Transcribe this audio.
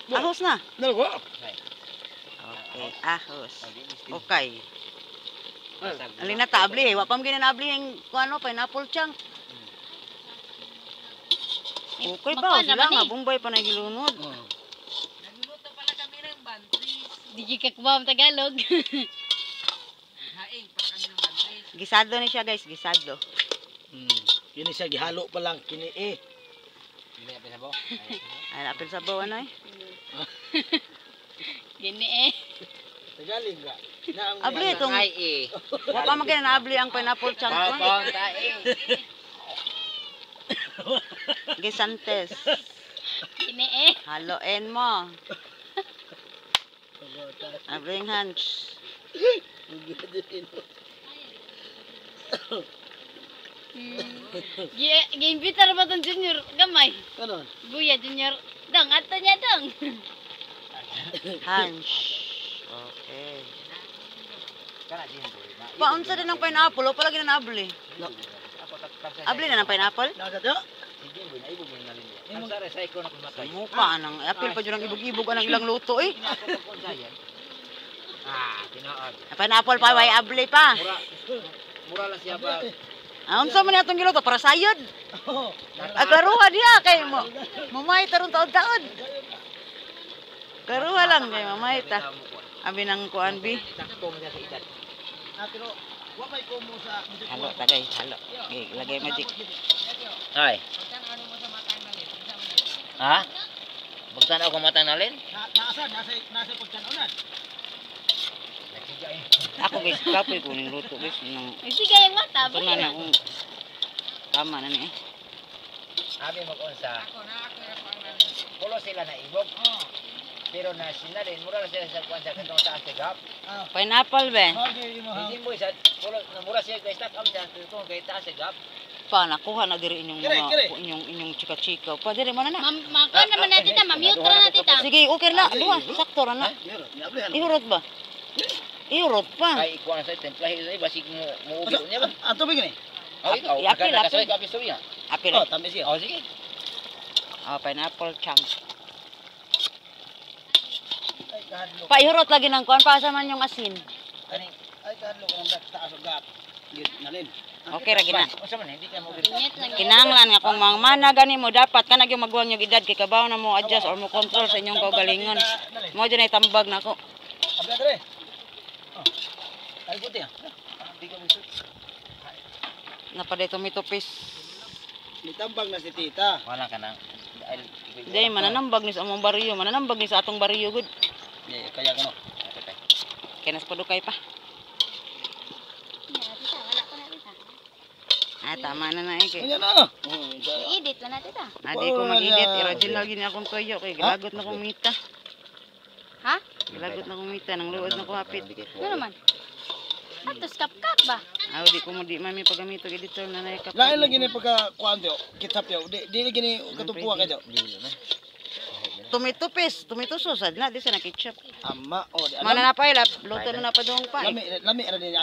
Ahos na. Dalawa. Okay, ahos. Okay. Alin na tabli, wa pa ginanabli yung ano, pineapple chunk. Okay ba? Sila nga, bumbay pa na gilunod. Nagluluto pala kami ng bantris. Di ka kumaw Tagalog. Haing pala kami ng bantris. Gisado ni siya guys, gisado. Kini siya gihalo pa lang, kini eh. Hindi na pinabo. Ay, napil sa bawa na eh. Gini eh. Tagalog ka. Abli itong, wa pa maginanabli ang pineapple chunk ko. Gisantes. Gini eh. Haloin mo. Abling hands. Gi-imbitar ba tong Junior gamay? Kanon? Buya Junior. Dong, ato niya dong. Hands. Okay. Paunsa din ng pineapple, o pala ginanabli. Abli na ng pineapple? Nagado? Mukha anang, apil pa dyan ang ibog-ibog anang ilang luto eh. Pineapple pa, way abli pa. Mura lang siya ba? Unsa man atong giluto para sayod. Klaruha diha kay mo. Mamay tarong taon-taon. Klaruha lang kay mamay ta. Abi nang kuan bi. Sakto man siya sa edad. Pero, wa may kumo sa... Halo tagay, halo. Okay, lagay magic. Ay. Ha? Bugtan ako matang nalin? Nasa pagkanonan. Ako guys, kapoy ko ning luto guys nang Ay, sige yung mata. ito na akong tama na ni. Abi mag-unsa. Pulo sila na ibog. Pero na sinalin, mura lang sila sa kuwansa katong taas kagap. Pineapple be. Hindi mo isa, pulo na mura siya kay stack up sa tutong kay taas kagap. Pa nakuha na diri inyong mga Kire. inyong chika-chika. Pa diri mo na na. Mako naman natin ta, mamute ra natin ta. Sige, okay na. Duha, sakto ra na. Ihurot ba? Ihurot pa. Ay ikuan sa templahe sa basig mo ubi niya ba? Ang tubig ni? Oh, ikaw. Apil, Nakasoy apil. ka pisto niya. Apil. Oh, tamis siya. Oh, sige. Pineapple chunk. Ay, kahadlo. Pa ihurot lagi ng kuan pa sa man yung asin. Ay, kahadlo ka ng taas o gap. Nalin. Okay ra gina. Unsa man hindi ka mo ubi. Inyat lang. Kinahanglan nga kung mga mana gani mo dapat kanag yung magwang yung edad kay kabaw na mo adjust or mo control sa inyong kaugalingon. Mo dyan ay tambag na ko. Abla dre. Oh. Ay puti ah. Di ka misut. Napaday tomato paste. Nitambag na si tita. Wala ka nang. Hindi, mananambag ni sa among bariyo. Mananambag ni sa atong bariyo, good. Kaya ko no. Kaya nas padukay pa. Wala pa natin ta. Ah, tama na na eh. Kanya na. I-edit lang natin ta. Adi ko mag-edit. Original gini akong kayo. Kay gilagot na kumita. Ha? Gilagot na kumita. Nang luod na kumapit. Ano naman? Atos kap-kap ba? Ah, di ko mo di mami pagamito editor na naikap. Lain lagi ni pagka kuan yo, kitap yo. Di gini katupuan kayo. Tomato paste, tomato sauce. Adna, di sa na ketchup. Ama o. Mana na pa ilap. Luto na pa doong pa. Lami ra din